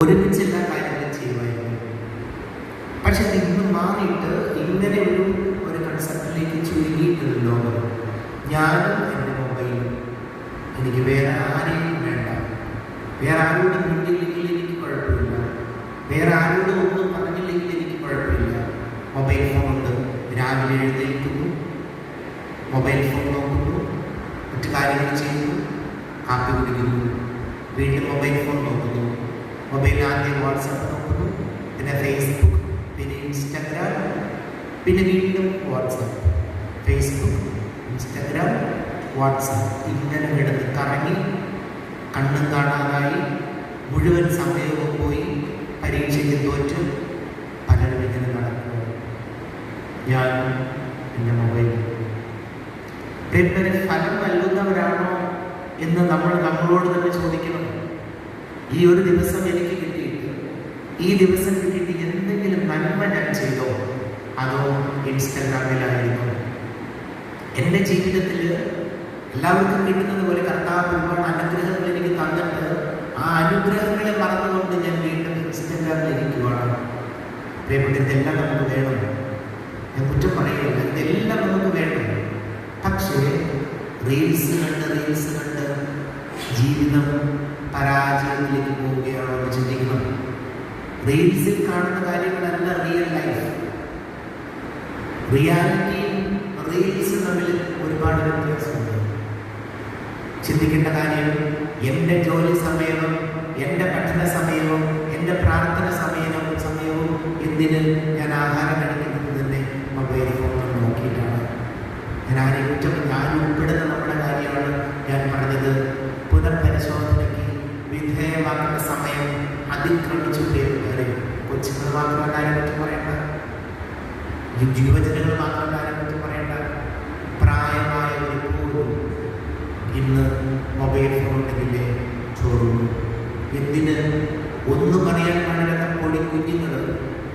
ഒരുമിച്ച് എല്ലാ കാര്യങ്ങളും ചെയ്യുമായിരുന്നു. പക്ഷെ ഇന്ന് മാറിയിട്ട് ഇങ്ങനെ ഒരു കൺസെപ്റ്റിലേക്ക് ചുരുങ്ങിയിട്ടൊരു ലോകം. ഞാനും എൻ്റെ മൊബൈലും, എനിക്ക് വേറെ ആരെയും വേണ്ട, വേറെ ആരോടും മിണ്ടില്ലെങ്കിൽ എനിക്ക് കുഴപ്പമില്ല, വേറെ ആരോടും ഒന്നും പറഞ്ഞില്ലെങ്കിൽ എനിക്ക് കുഴപ്പമില്ല. മൊബൈൽ ഫോൺ ഉണ്ട്, രാവിലെ എഴുന്നേൽക്കുന്നു, മൊബൈൽ ഫോൺ നോക്കുന്നു, മറ്റു കാര്യങ്ങൾ ചെയ്യുന്നു, കാപ്പി കുടിക്കുന്നു, വീണ്ടും മൊബൈൽ ഫോൺ നോക്കുന്നു, മൊബൈൽ ആദ്യം വാട്സാപ്പ് നോക്കുന്നു, പിന്നെ ഫേസ്ബുക്ക്, പിന്നെ ഇൻസ്റ്റാഗ്രാം, പിന്നെ വീണ്ടും വാട്സാപ്പ്, ഫേസ്ബുക്ക്, ഇൻസ്റ്റാഗ്രാം, വാട്സാപ്പ്. ഇങ്ങനെ കിടന്ന് കറങ്ങി കണ്ണും കാണാതായി മുഴുവൻ സമയവും പോയി പരീക്ഷയ്ക്ക് തോറ്റ് പലരും ഇങ്ങനെ നടക്കുന്നു. ഞാൻ എൻ്റെ മൊബൈൽ ഫലം നൽകുന്നവരാണോ എന്ന് നമ്മളോട് തന്നെ ചോദിക്കണം. ഈ ഒരു ദിവസം എനിക്ക് കിട്ടിയിട്ട്, ഈ ദിവസം കിട്ടിയിട്ട് എന്തെങ്കിലും നന്മ ഞാൻ ചെയ്തോ, അതോ ഇൻസ്റ്റാഗ്രാമിലായിരുന്നു? എൻ്റെ ജീവിതത്തിൽ എല്ലാവർക്കും കിട്ടുന്നത് പോലെ കർത്താവ് ഒരുപാട് അനുഗ്രഹങ്ങൾ എനിക്ക് തന്നിട്ട് ആ അനുഗ്രഹങ്ങളെ മറന്നുകൊണ്ട് ഞാൻ വീണ്ടും ഇൻസ്റ്റാഗ്രാമിലിരിക്കുവാണ്. പ്രിയപ്പെട്ട, ഇതെല്ലാം നമുക്ക് വേണം, ഞാൻ കുറ്റം പറയുകയില്ല, ഇതെല്ലാം നമുക്ക് വേണം. പക്ഷേ റീൽസ് കണ്ട് ജീവിതം പരാജയത്തിലേക്ക് പോവുകയാണോ എന്ന് ചിന്തിക്കണം. റീൽസിൽ കാണുന്ന കാര്യങ്ങളല്ല റിയൽ ലൈഫ്. റിയാലിറ്റിയും റീൽസും തമ്മിൽ ഒരുപാട് വ്യത്യാസമുണ്ട്. ചിന്തിക്കേണ്ട കാര്യം, എൻ്റെ ജോലി സമയവും എൻ്റെ പഠന സമയവും എൻ്റെ പ്രാർത്ഥന സമയവും എന്തിന് ഞാൻ ആഹാരം കഴിക്കുന്നത് തന്നെ മൊബൈൽ ഫോൺ നോക്കിയിട്ടാണ്. ഞാൻ ഉൾപ്പെടുന്ന നമ്മുടെ കാര്യമാണ് ഞാൻ പറഞ്ഞത്. പുനഃപരിശോധനയ്ക്ക് വിധേയമാക്കുന്ന സമയം അതിക്രമിച്ചു കയറി. കൊച്ചുങ്ങൾ മാത്രമല്ല ആരെപ്പറ്റി പറയേണ്ട, യുവജനങ്ങൾ മാത്രമല്ല ആരെപ്പറ്റി പറയേണ്ട, പ്രായമായവർ പോലും ഇന്ന് മൊബൈൽ ഫോൺ ഉണ്ടെങ്കിലേ ചോറുള്ളൂ. എന്തിന്? ഒന്നും അറിയാൻ പാടില്ലാത്ത കുഞ്ഞുങ്ങൾ,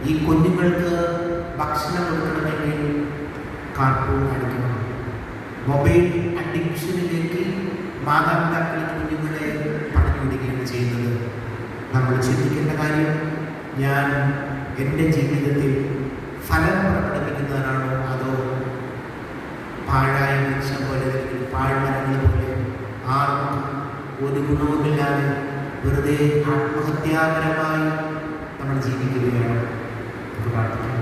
ഈ കുഞ്ഞുങ്ങൾക്ക് ഭക്ഷണം കൊടുക്കണമെങ്കിൽ കാർട്ടൂൺ കാണിക്കണം. മൊബൈൽ അഡിക്ഷനിലേക്ക് മാതാപിതാക്കൾ കുഞ്ഞുങ്ങളെ പറഞ്ഞു വിടുകയാണ് ചെയ്യുന്നത്. നമ്മൾ ചിന്തിക്കേണ്ട കാര്യം, ഞാൻ എൻ്റെ ജീവിതത്തിൽ ഫലം പുറപ്പെടുവിക്കുന്നവരാണോ, അതോ പാഴായ വൃക്ഷം പോലെ, പാഴ്മരങ്ങൾ പോലെ ആർക്കും ഒരു ഗുണവുമില്ലാതെ വെറുതെ ആത്മഹത്യാപരമായി നമ്മൾ ജീവിക്കുകയാണ്? നമുക്ക് പ്രാർത്ഥിക്കാം.